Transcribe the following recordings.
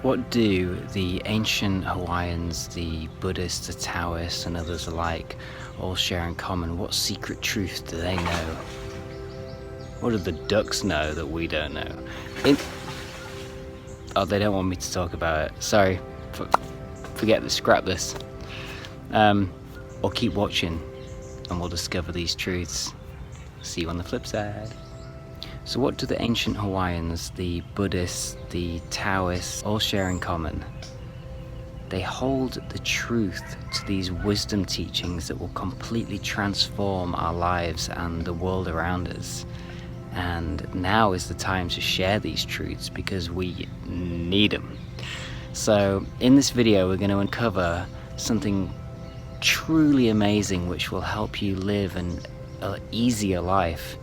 What do the ancient Hawaiians, the Buddhists, the Taoists, and others alike all share in common? What secret truth do they know? What do the ducks know that we don't know? Oh, they don't want me to talk about it. Sorry. Forget this. Scrap this. Or keep watching and we'll discover these truths. See you on the flip side. So what do the ancient Hawaiians, the Buddhists, the Taoists all share in common? They hold the truth to these wisdom teachings that will completely transform our lives and the world around us. And now is the time to share these truths because we need them. So in this video, we're going to uncover something truly amazing which will help you live an easier life.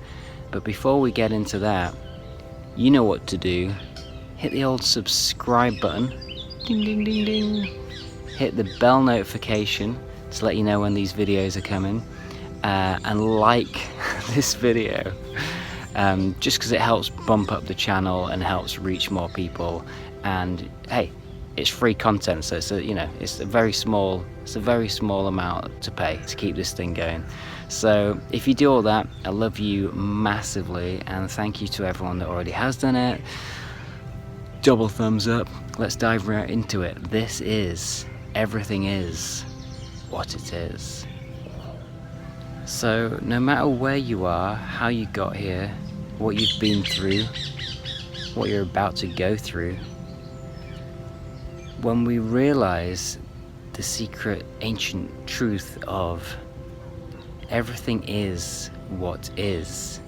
But before we get into that, you know what to do. Hit the old subscribe button. Ding, ding, ding, ding. Hit the bell notification to let you know when these videos are coming. And like this video. Just because it helps bump up the channel and helps reach more people. And hey, it's free content, so it's it's a very small amount to pay to keep this thing going. So if you do all that, I love you massively, and thank you to everyone that already has done it. Double thumbs up. Let's dive right into it. This is Everything Is What It Is. So no matter where you are, how you got here, what you've been through, what you're about to go through, when we realize the secret ancient truth of everything is what is,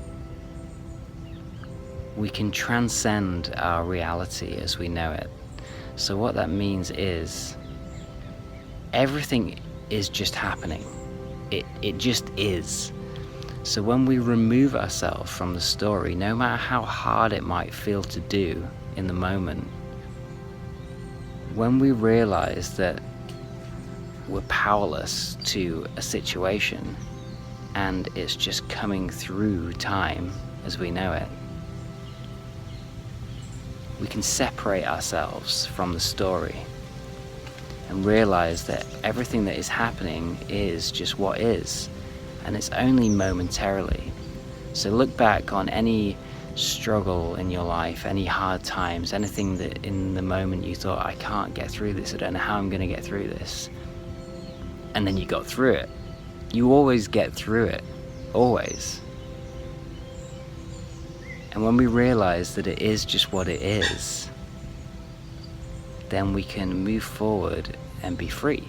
we can transcend our reality as we know it. So what that means is everything is just happening. It just is. So when we remove ourselves from the story, no matter how hard it might feel to do in the moment, when we realize that we're powerless to a situation and it's just coming through time as we know it, we can separate ourselves from the story and realize that everything that is happening is just what is, and it's only momentarily. So look back on any struggle in your life, any hard times, anything that in the moment you thought, I can't get through this, I don't know how I'm going to get through this, and then you got through it. You always get through it, always. And when we realize that it is just what it is, then we can move forward and be free.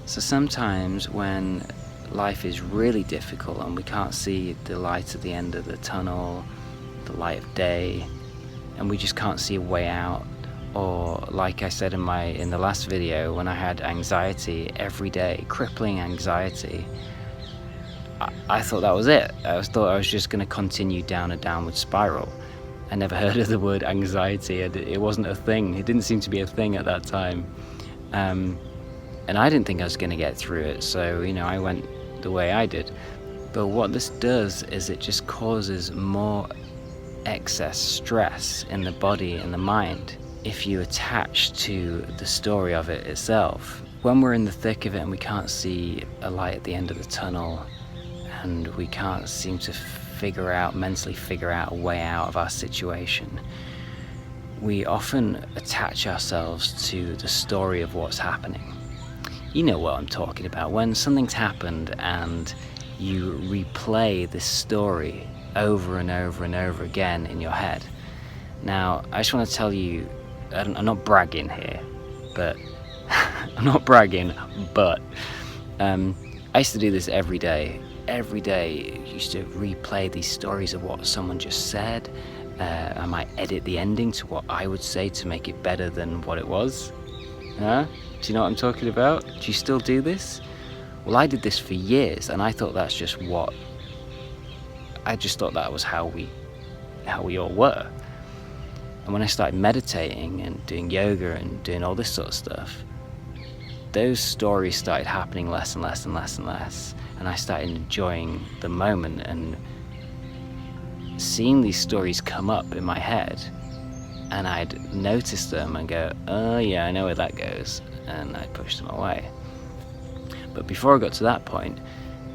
So sometimes when life is really difficult and we can't see the light at the end of the tunnel, the light of day, and we just can't see a way out, or like I said in the last video, when I had anxiety every day, crippling anxiety, I thought that was it. I thought I was just going to continue down a downward spiral. I never heard of the word anxiety. It wasn't a thing. It didn't seem to be a thing at that time. And I didn't think I was going to get through it, so I went the way I did. But what this does is it just causes more excess stress in the body and the mind if you attach to the story of it itself. When we're in the thick of it and we can't see a light at the end of the tunnel, and we can't seem to mentally figure out a way out of our situation, we often attach ourselves to the story of what's happening. You know what I'm talking about, when something's happened and you replay this story over and over and over again in your head. Now, I just want to tell you, I'm not bragging here, but I used to do this every day. Every day I used to replay these stories of what someone just said. I might edit the ending to what I would say to make it better than what it was. Huh? Do you know what I'm talking about? Do you still do this? Well, I did this for years, and I thought that was how we all were. And when I started meditating and doing yoga and doing all this sort of stuff, those stories started happening less and less and less and less. And I started enjoying the moment and seeing these stories come up in my head and I'd notice them and go, oh yeah, I know where that goes, and I'd push them away. But before I got to that point,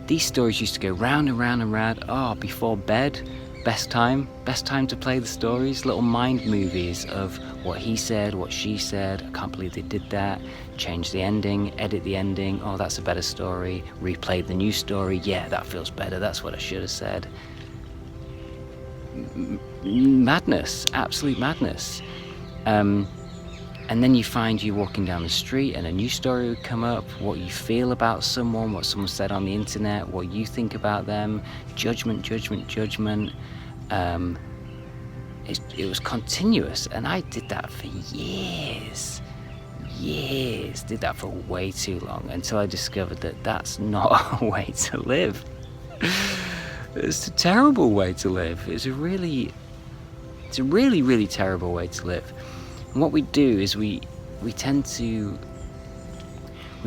these stories used to go round and round and round. Oh, before bed, best time to play the stories, little mind movies of what he said, what she said, I can't believe they did that, change the ending, edit the ending, oh that's a better story, replay the new story, yeah that feels better, that's what I should have said. Madness, absolute madness. And then you find you walking down the street and a new story would come up, what you feel about someone, what someone said on the internet, what you think about them, judgment. It was continuous, and I did that for years, did that for way too long, until I discovered that that's not a way to live. It's a terrible way to live. It's a really terrible way to live. And what we do is we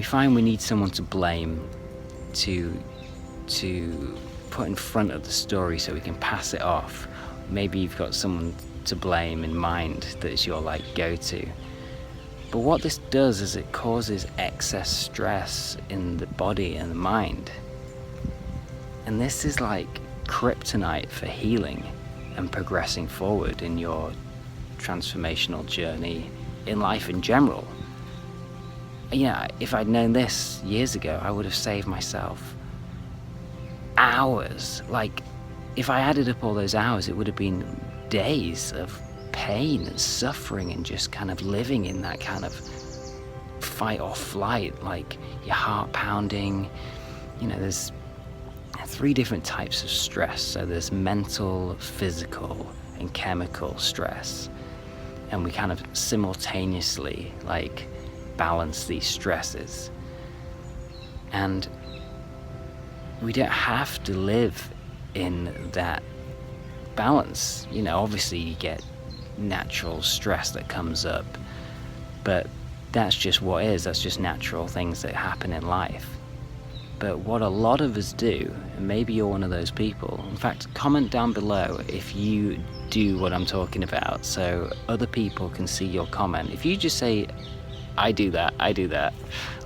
find we need someone to blame, to put in front of the story so we can pass it off. Maybe you've got someone to blame in mind that is your like go-to. But what this does is it causes excess stress in the body and the mind. And this is like kryptonite for healing and progressing forward in your transformational journey in life in general. Yeah, if I'd known this years ago, I would have saved myself hours. Like, if I added up all those hours, it would have been days of pain and suffering and just kind of living in that kind of fight or flight, like your heart pounding. You know, there's 3 different types of stress. So there's mental, physical, and chemical stress. And we kind of simultaneously like balance these stresses. And we don't have to live in that balance. You know, obviously you get natural stress that comes up, but that's just what is. That's just natural things that happen in life. But what a lot of us do, and maybe you're one of those people, in fact, comment down below if you do what I'm talking about so other people can see your comment. If you just say, I do that,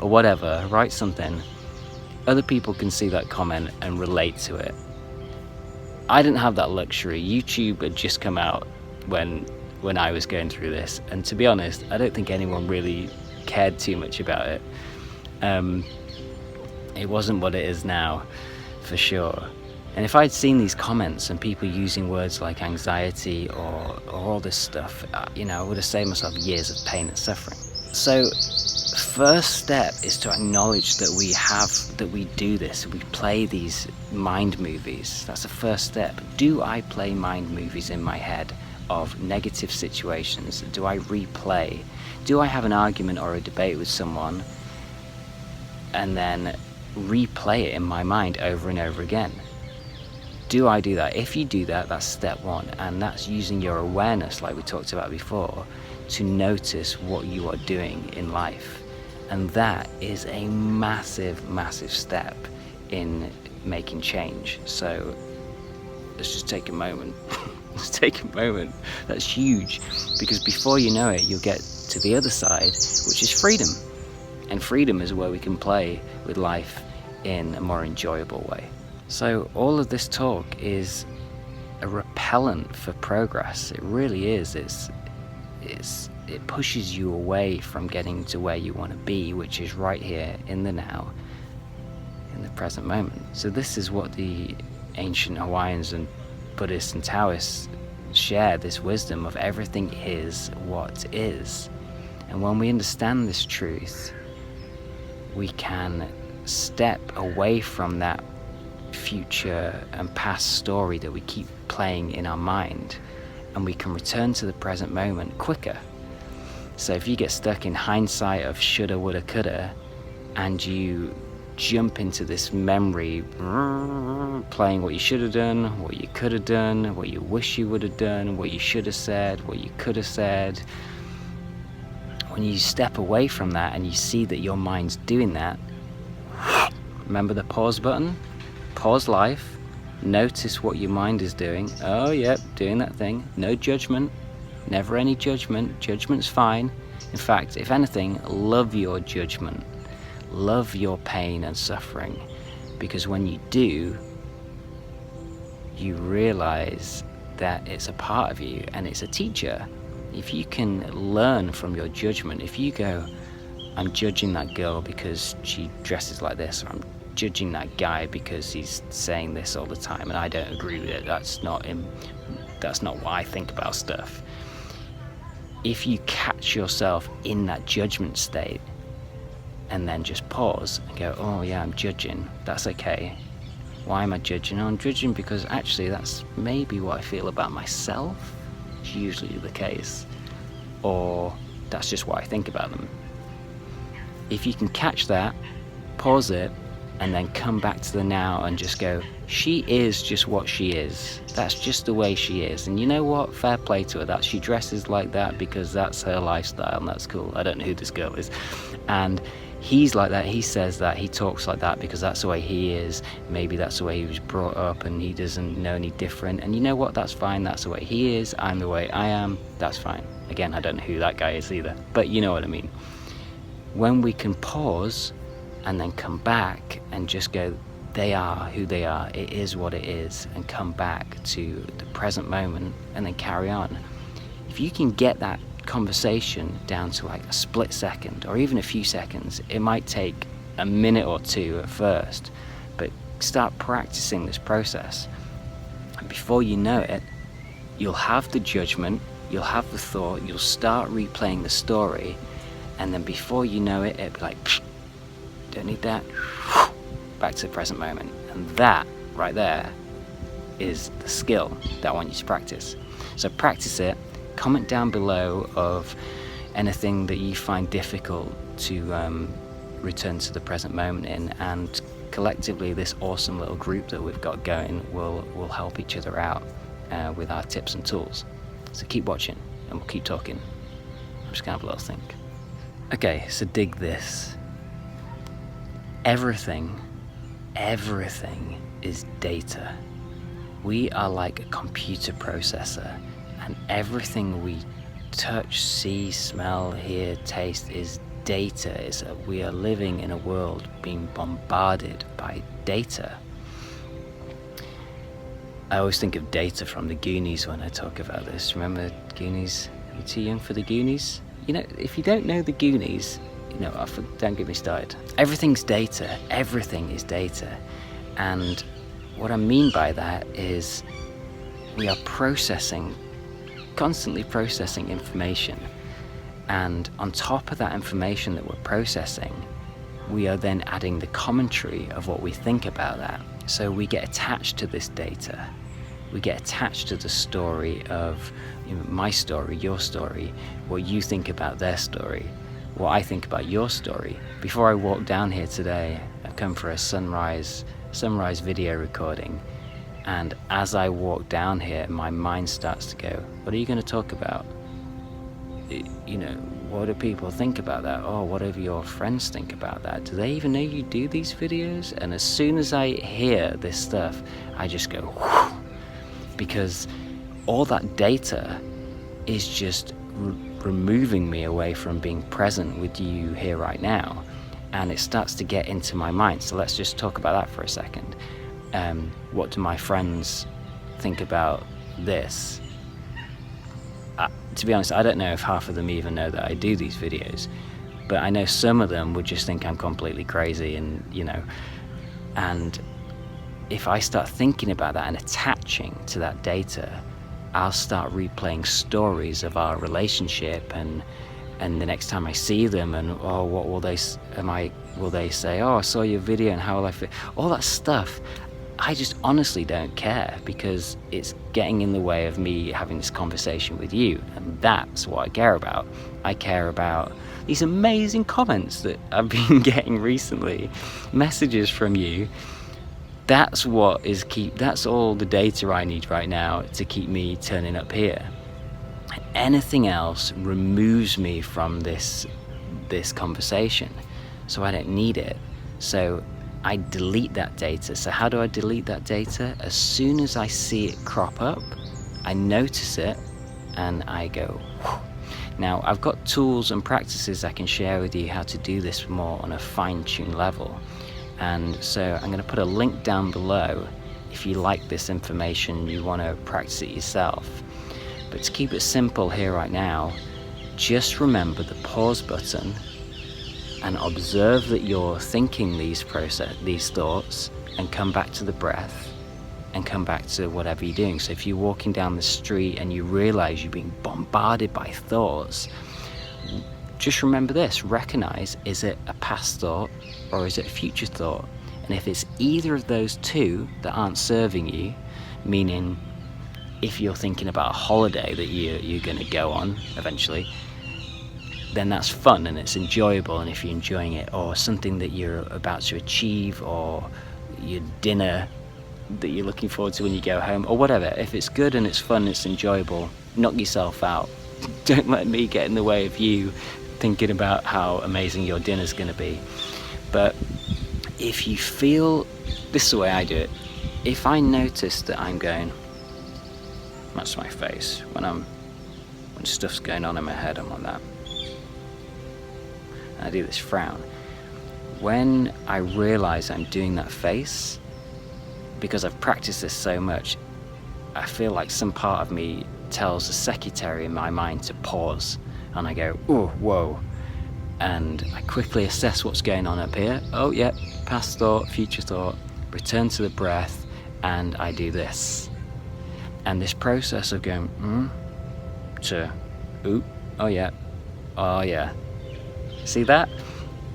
or whatever, write something, other people can see that comment and relate to it. I didn't have that luxury. YouTube had just come out when I was going through this, and to be honest, I don't think anyone really cared too much about it. It wasn't what it is now, for sure. And if I'd seen these comments and people using words like anxiety or all this stuff, you know, I would have saved myself years of pain and suffering. So, first step is to acknowledge that we do this. We play these mind movies. That's the first step. Do I play mind movies in my head of negative situations? Do I replay? Do I have an argument or a debate with someone and then replay it in my mind over and over again? Do I do that? If you do that, that's step 1, and that's using your awareness, like we talked about before, to notice what you are doing in life. And that is a massive step in making change. So let's just take a moment. Let's take a moment. That's huge, because before you know it, you'll get to the other side, which is freedom. And freedom is where we can play with life in a more enjoyable way. So all of this talk is a repellent for progress. It really is. It pushes you away from getting to where you want to be, which is right here in the now, in the present moment. So this is what the ancient Hawaiians and Buddhists and Taoists share, this wisdom of everything is what is. And when we understand this truth, we can step away from that future and past story that we keep playing in our mind, and we can return to the present moment quicker. So if you get stuck in hindsight of shoulda, woulda, coulda, and you jump into this memory playing what you should have done, what you could have done, what you wish you would have done, what you should have said, what you could have said, when you step away from that and you see that your mind's doing that, remember the pause button? Pause life, notice what your mind is doing. Oh yep, doing that thing. No judgment, never any judgment. Judgment's fine. In fact, if anything, love your judgment. Love your pain and suffering, because when you do, you realize that it's a part of you and it's a teacher. If you can learn from your judgment, if you go, I'm judging that girl because she dresses like this, or I'm judging that guy because he's saying this all the time and I don't agree with it, that's not what I think about stuff. If you catch yourself in that judgment state and then just pause and go, oh yeah, I'm judging, that's okay. Why am I judging? I'm judging because actually that's maybe what I feel about myself. It's usually the case. Or that's just what I think about them. If you can catch that, pause it, and then come back to the now and just go, she is just what she is. That's just the way she is. And you know what? Fair play to her. That she dresses like that because that's her lifestyle and that's cool. I don't know who this girl is. And he's like that, he says that, he talks like that because that's the way he is. Maybe that's the way he was brought up and he doesn't know any different. And you know what? That's fine. That's the way he is. I'm the way I am. That's fine. Again, I don't know who that guy is either. But you know what I mean. When we can pause and then come back and just go, they are who they are, it is what it is, and come back to the present moment and then carry on. If you can get that conversation down to like a split second or even a few seconds, it might take a minute or two at first, but start practicing this process. And before you know it, you'll have the judgment, you'll have the thought, you'll start replaying the story, and then before you know it, it'll be like, don't need that, back to the present moment. And that right there is the skill that I want you to practice. So practice it. Comment down below of anything that you find difficult to return to the present moment in, and collectively this awesome little group that we've got going will help each other out with our tips and tools. So keep watching and we'll keep talking. I'm just gonna have a little think. Okay, so dig this. Everything is data. We are like a computer processor, and everything we touch, see, smell, hear, taste is data. We are living in a world being bombarded by data. I always think of Data from the Goonies when I talk about this. Remember the Goonies? Are you too young for the Goonies? You know, if you don't know the Goonies, you know, don't get me started. Everything's data. Everything is data. And what I mean by that is we are constantly processing information. And on top of that information that we're processing, we are then adding the commentary of what we think about that. So we get attached to this data. We get attached to the story of, you know, my story, your story, what you think about their story, what I think about your story. Before I walked down here today, I've come for a sunrise video recording, and as I walk down here, my mind starts to go, what are you going to talk about? You know, what do people think about that? Oh, what do your friends think about that? Do they even know you do these videos? And as soon as I hear this stuff, I just go, whew, because all that data is just removing me away from being present with you here right now, and it starts to get into my mind. So let's just talk about that for a second. What do my friends think about this? To be honest, I don't know if half of them even know that I do these videos, but I know some of them would just think I'm completely crazy, and you know, and if I start thinking about that and attaching to that data, I'll start replaying stories of our relationship, and the next time I see them, and oh, what will they say, oh, I saw your video and how will I feel, all that stuff. I just honestly don't care, because it's getting in the way of me having this conversation with you, and that's what I care about. I care about these amazing comments that I've been getting recently, messages from you. That's what is that's all the data I need right now to keep me turning up here. Anything else removes me from this conversation, so I don't need it. So I delete that data. So how do I delete that data? As soon as I see it crop up, I notice it, and I go, whew. Now I've got tools and practices I can share with you how to do this more on a fine-tuned level, and so I'm going to put a link down below if you like this information and you want to practice it yourself. But to keep it simple here right now, just remember the pause button and observe that you're thinking these thoughts, and come back to the breath and come back to whatever you're doing. So if you're walking down the street and you realize you're being bombarded by thoughts, just remember this, recognize, is it a past thought or is it a future thought? And if it's either of those two that aren't serving you, meaning if you're thinking about a holiday that you're going to go on eventually, then that's fun and it's enjoyable, and if you're enjoying it, or something that you're about to achieve, or your dinner that you're looking forward to when you go home, or whatever, if it's good and it's fun, it's enjoyable, knock yourself out. Don't let me get in the way of you thinking about how amazing your dinner's going to be. But if you feel, this is the way I do it, if I notice that I'm going, that's my face, when stuff's going on in my head, I'm like that. And I do this frown. When I realize I'm doing that face, because I've practiced this so much, I feel like some part of me tells the secretary in my mind to pause, and I go, oh, whoa, and I quickly assess what's going on up here. Oh yeah, past thought, future thought, return to the breath, and I do this. And this process of going to oop, oh yeah, see that?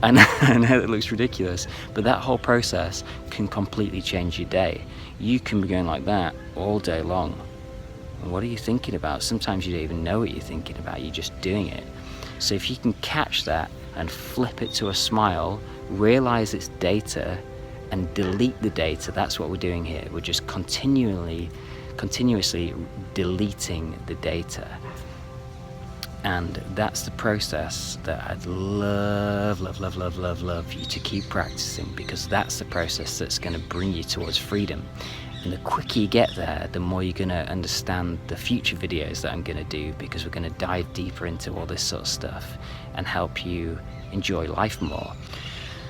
And I know it looks ridiculous, but that whole process can completely change your day. You can be going like that all day long. And what are you thinking about? Sometimes you don't even know what you're thinking about, you're just doing it. So if you can catch that and flip it to a smile, realize it's data, and delete the data, that's what we're doing here. We're just continuously deleting the data. And that's the process that I'd love you to keep practicing, because that's the process that's going to bring you towards freedom. And the quicker you get there, the more you're going to understand the future videos that I'm going to do, because we're going to dive deeper into all this sort of stuff and help you enjoy life more.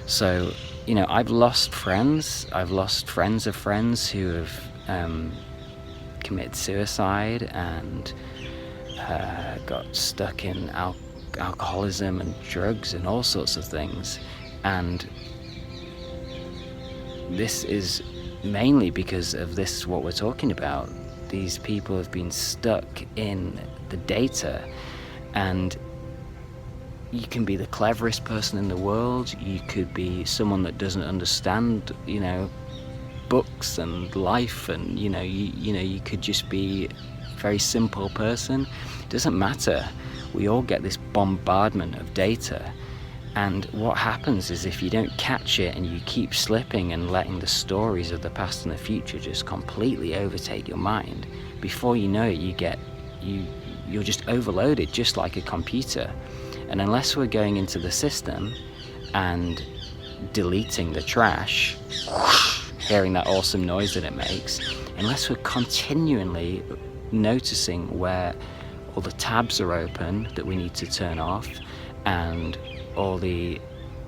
So, you know, I've lost friends. I've lost friends of friends who have committed suicide and got stuck in alcoholism and drugs and all sorts of things. And this is mainly because of this, what we're talking about. These people have been stuck in the data, and you can be the cleverest person in the world, you could be someone that doesn't understand, you know, books and life, and you could just be a very simple person. It doesn't matter. We all get this bombardment of data, and what happens is, if you don't catch it and you keep slipping and letting the stories of the past and the future just completely overtake your mind, before you know it, you're just overloaded, just like a computer. And unless we're going into the system and deleting the trash, hearing that awesome noise that it makes, unless we're continually noticing where all the tabs are open that we need to turn off, and all the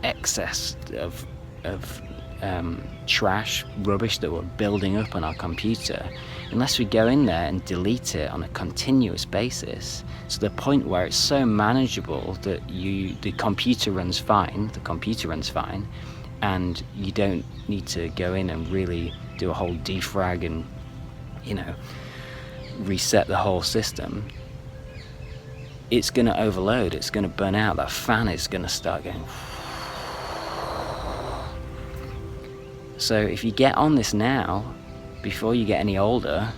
excess of trash, rubbish that we're building up on our computer, unless we go in there and delete it on a continuous basis, to the point where it's so manageable that the computer runs fine, and you don't need to go in and really do a whole defrag and, reset the whole system, it's going to overload, it's going to burn out, that fan is going to start going. So if you get on this now, before you get any older,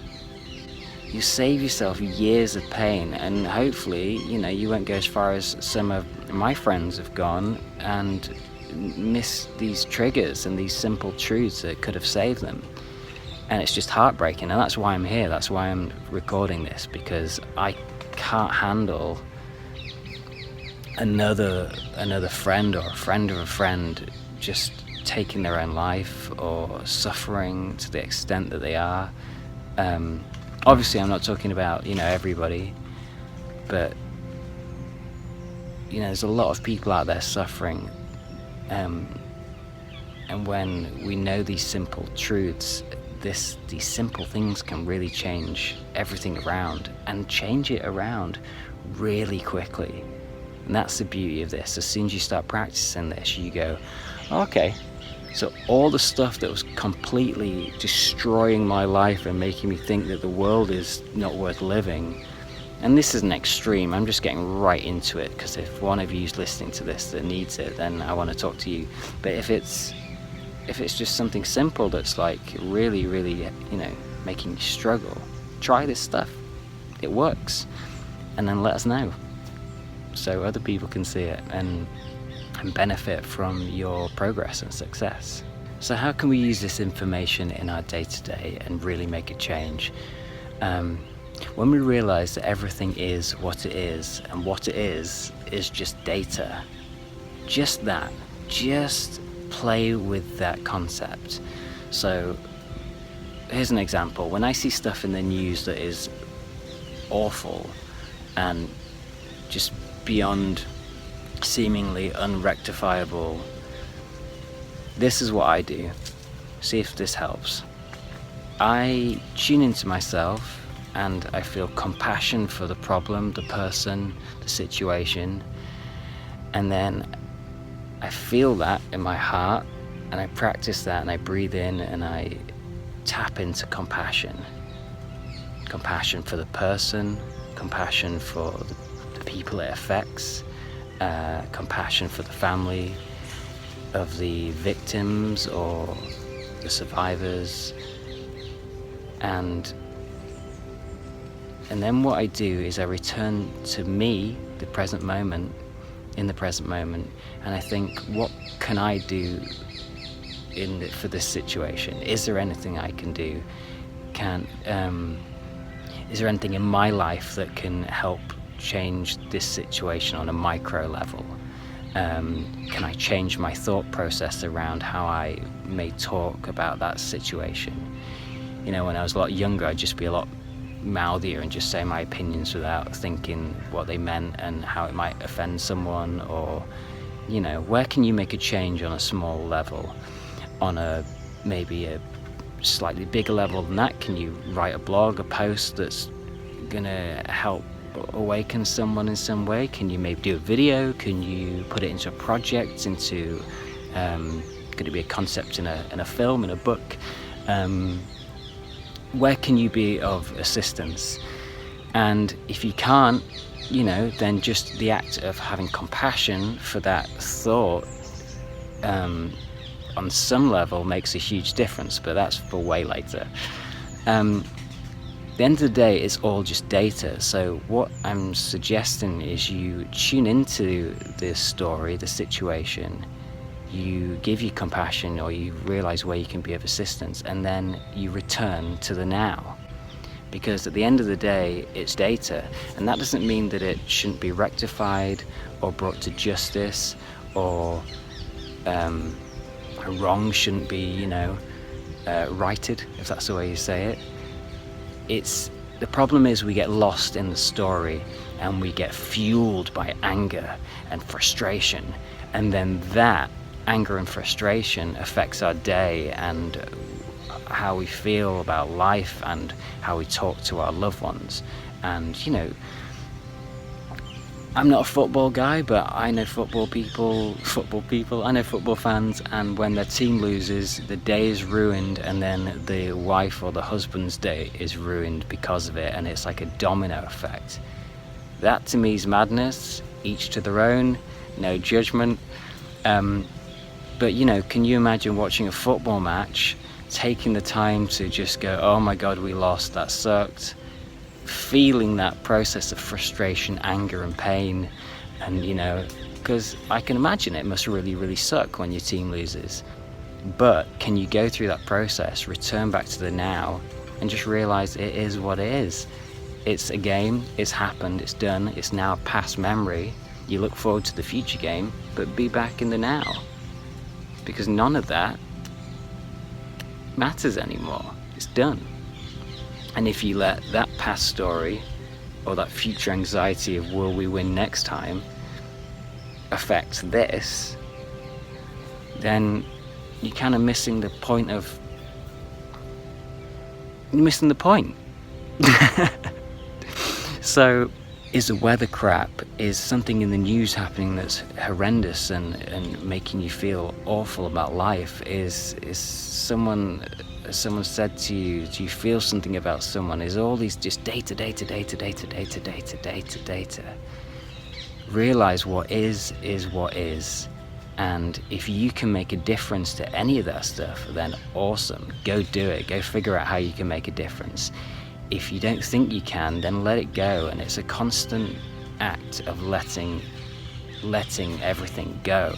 you save yourself years of pain, and hopefully, you won't go as far as some of my friends have gone and miss these triggers and these simple truths that could have saved them. And it's just heartbreaking, and that's why I'm here, that's why I'm recording this, because I can't handle another friend or a friend of a friend just taking their own life or suffering to the extent that they are. Obviously I'm not talking about everybody, but you know, there's a lot of people out there suffering, and when we know these simple truths, these simple things can really change everything around, and change it around really quickly. And that's the beauty of this. As soon as you start practicing this, you go, okay, so all the stuff that was completely destroying my life and making me think that the world is not worth living, and this is an extreme, I'm just getting right into it, because if one of you is listening to this that needs it, then I want to talk to you. But if it's just something simple that's like really, you know, making you struggle, try this stuff. It works. And then let us know, so other people can see it and benefit from your progress and success. So how can we use this information in our day-to-day and really make a change? When we realize that everything is what it is, and what it is just data, just that, just play with that concept. So here's an example. When I see stuff in the news that is awful and just beyond seemingly unrectifiable, this is what I do. See if this helps. I tune into myself and I feel compassion for the problem, the person, the situation, and then I feel that in my heart, and I practice that, and I breathe in and I tap into compassion. Compassion for the person, compassion for the people it affects, compassion for the family of the victims or the survivors. And then what I do is I return to me, the present moment, in the present moment, and I think, what can I do for this situation? Is there anything I can do? Is there anything in my life that can help change this situation on a micro level? Can I change my thought process around how I may talk about that situation? You know, when I was a lot younger, I'd just be a lot mouthier and just say my opinions without thinking what they meant and how it might offend someone. Or, you know, where can you make a change on a small level? On maybe a slightly bigger level than that, can you write a blog, a post that's gonna help awaken someone in some way? Can you maybe do a video? Can you put it into a project, into could it be a concept in a film, in a book? Where can you be of assistance? And if you can't, you know, then just the act of having compassion for that thought on some level makes a huge difference, but that's for way later. The end of the day, it's all just data. So what I'm suggesting is you tune into the story, the situation, you give you compassion, or you realize where you can be of assistance, and then you return to the now. Because at the end of the day, it's data, and that doesn't mean that it shouldn't be rectified or brought to justice, or a wrong shouldn't be, you know, righted, if that's the way you say it. The problem is we get lost in the story and we get fueled by anger and frustration, and then that anger and frustration affects our day and how we feel about life and how we talk to our loved ones. And, you know, I'm not a football guy, but I know football people, I know football fans, and when their team loses, the day is ruined, and then the wife or the husband's day is ruined because of it, and it's like a domino effect. That to me is madness, each to their own, no judgment. But, you know, can you imagine watching a football match, taking the time to just go, oh my God, we lost, that sucked, feeling that process of frustration, anger and pain, and, you know, because I can imagine it must really suck when your team loses. But can you go through that process, return back to the now, and just realize it is what it is? It's a game, it's happened, it's done, it's now a past memory. You look forward to the future game, but be back in the now, because none of that matters anymore. It's done. And if you let that past story or that future anxiety of will we win next time affects this, then you're kind of missing the point of, you're missing the point. So is the weather crap, is something in the news happening that's horrendous and making you feel awful about life, is someone said to you, do you feel something about someone, is all these just data. Realize what is what is, and if you can make a difference to any of that stuff, then awesome, go do it, go figure out how you can make a difference. If you don't think you can, then let it go, and it's a constant act of letting everything go,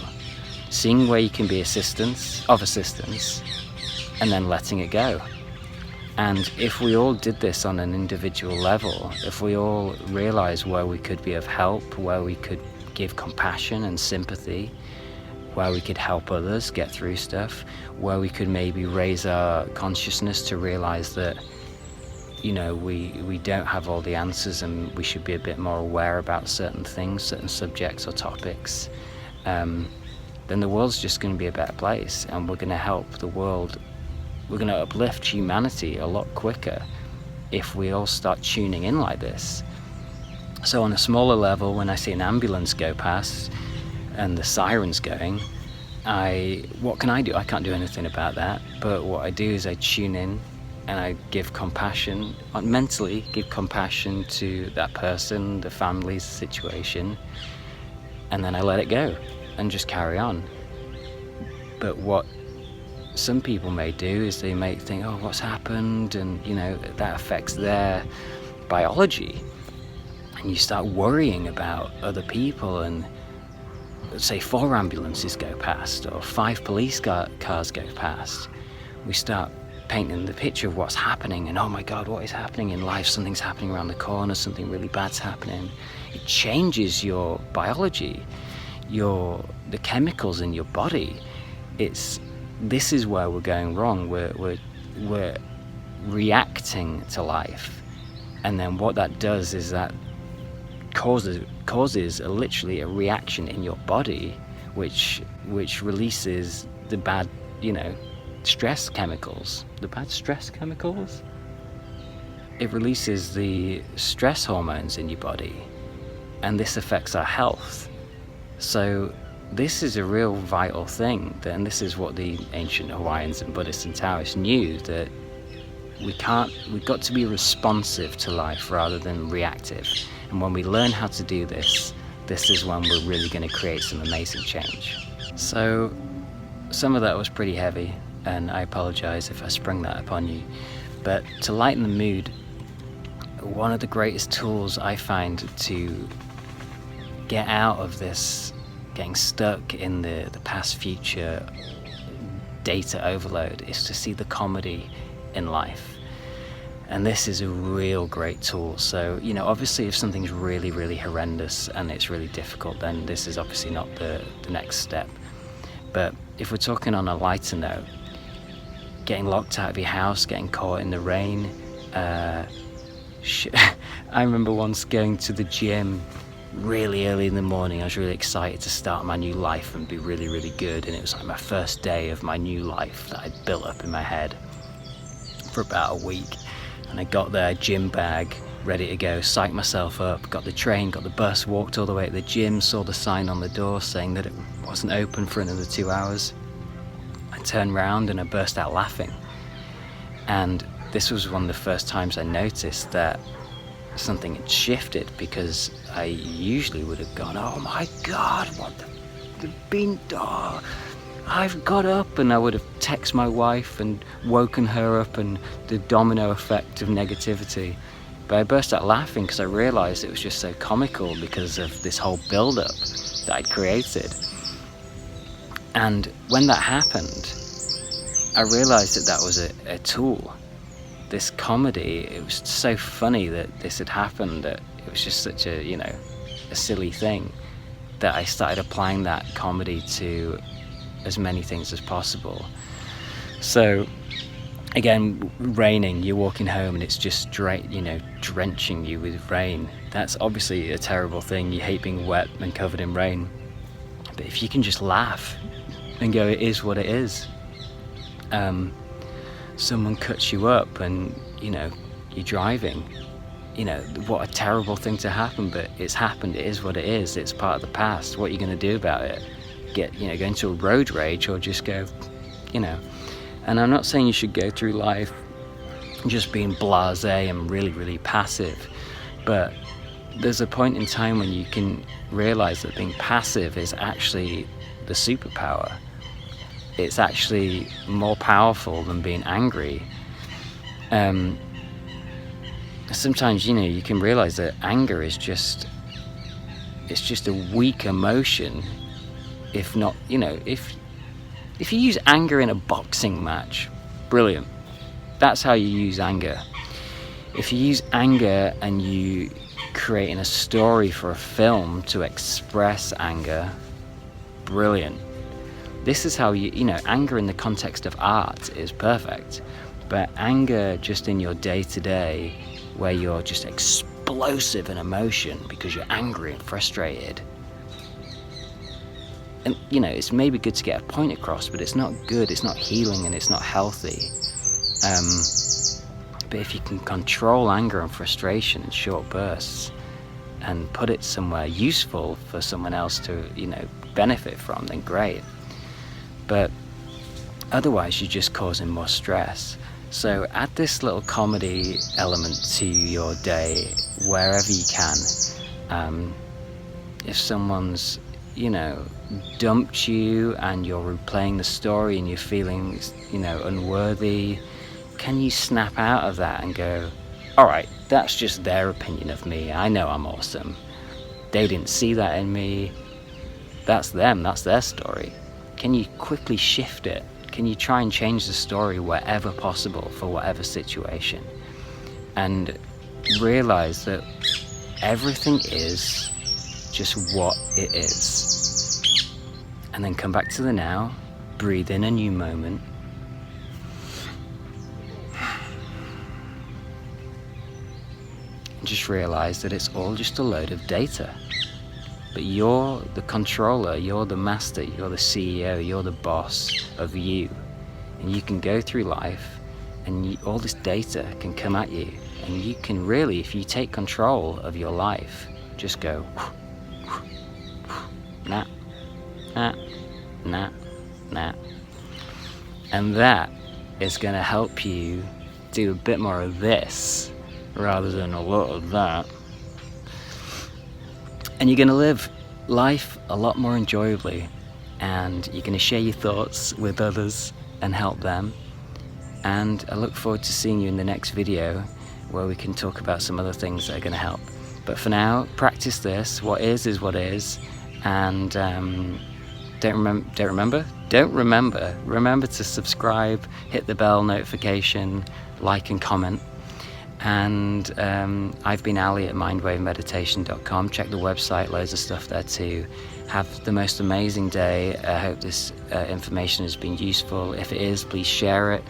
seeing where you can be assistance, and then letting it go. And if we all did this on an individual level, if we all realize where we could be of help, where we could give compassion and sympathy, where we could help others get through stuff, where we could maybe raise our consciousness to realize that, you know, we don't have all the answers and we should be a bit more aware about certain things, certain subjects or topics, then the world's just going to be a better place, and we're going to help the world, we're going to uplift humanity a lot quicker if we all start tuning in like this. So on a smaller level, when I see an ambulance go past and the siren's going, what can I do? I can't do anything about that, but what I do is I tune in and I give compassion, mentally give compassion to that person, the family's situation, and then I let it go and just carry on. But what some people may do is they may think, oh, what's happened, and you know, that affects their biology, and you start worrying about other people, and let's say 4 ambulances go past or 5 police cars go past, we start painting the picture of what's happening, and oh my god, what is happening in life, something's happening around the corner, something really bad's happening. It changes your biology, the chemicals in your body. This is where we're going wrong. We're reacting to life, and then what that does is that causes literally a reaction in your body, which releases the bad, stress chemicals. The bad stress chemicals? It releases the stress hormones in your body, and this affects our health. So this is a real vital thing, and this is what the ancient Hawaiians and Buddhists and Taoists knew, that we've got to be responsive to life rather than reactive. And when we learn how to do this is when we're really going to create some amazing change. So some of that was pretty heavy, and I apologize if I sprung that upon you. But to lighten the mood, one of the greatest tools I find to get out of this getting stuck in the past future data overload is to see the comedy in life. And this is a real great tool. So, obviously if something's really, really horrendous and it's really difficult, then this is obviously not the next step. But if we're talking on a lighter note, getting locked out of your house, getting caught in the rain, I remember once going to the gym really early in the morning. I was really excited to start my new life and be really, really good, and it was like my first day of my new life that I'd built up in my head for about a week. And I got there, gym bag, ready to go, psyched myself up, got the train, got the bus, walked all the way to the gym, saw the sign on the door saying that it wasn't open for another 2 hours. I turned round and I burst out laughing. And this was one of the first times I noticed that something had shifted, because I usually would have gone, oh my god, what the bean dog. I've got up, and I would have texted my wife and woken her up, and the domino effect of negativity. But I burst out laughing because I realized it was just so comical because of this whole build-up that I'd created. And when that happened, I realized that was a tool. This comedy, it was so funny that this had happened, that it was just such a silly thing, that I started applying that comedy to as many things as possible. So Again, raining, you're walking home and it's just drenching you with rain. That's obviously a terrible thing. You hate being wet and covered in rain. But if you can just laugh and go, it is what it is. Someone cuts you up and you're driving. What a terrible thing to happen, but it's happened. It is what it is. It's part of the past. What are you going to do about it? Go into a road rage, or just go, And I'm not saying you should go through life just being blasé and really, really passive, but there's a point in time when you can realize that being passive is actually the superpower. It's actually more powerful than being angry. Sometimes, you can realize that anger is just a weak emotion. If not, if you use anger in a boxing match, brilliant. That's how you use anger. If you use anger and you creating a story for a film to express anger, brilliant. This is how anger in the context of art is perfect. But anger just in your day-to-day, where you're just explosive in emotion because you're angry and frustrated, and it's maybe good to get a point across, but it's not good, it's not healing, and it's not healthy. But if you can control anger and frustration in short bursts and put it somewhere useful for someone else to benefit from, then great. But otherwise you're just causing more stress. So add this little comedy element to your day wherever you can. If someone's dumped you and you're replaying the story and you're feeling unworthy, can you snap out of that and go, alright, that's just their opinion of me, I know I'm awesome, they didn't see that in me, that's them, that's their story. Can you quickly shift it? Can you try and change the story wherever possible for whatever situation, and realize that everything is just what it is? And then come back to the now, breathe in a new moment, and just realize that it's all just a load of data. But you're the controller, you're the master, you're the CEO, you're the boss of you. And you can go through life and all this data can come at you. And you can really, if you take control of your life, just go, nah, nah, nah, nah. And that is going to help you do a bit more of this rather than a lot of that. And you're going to live life a lot more enjoyably, and you're going to share your thoughts with others and help them. And I look forward to seeing you in the next video where we can talk about some other things that are going to help. But for now, practice this. What is what is. And remember to subscribe, hit the bell notification, like and comment. And I've been Ali at mindwavemeditation.com. Check the website, loads of stuff there too. Have the most amazing day. I hope this information has been useful. If it is, please share it,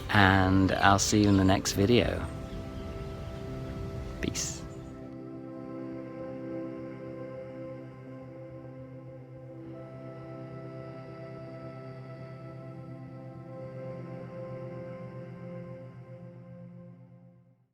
and I'll see you in the next video. Peace.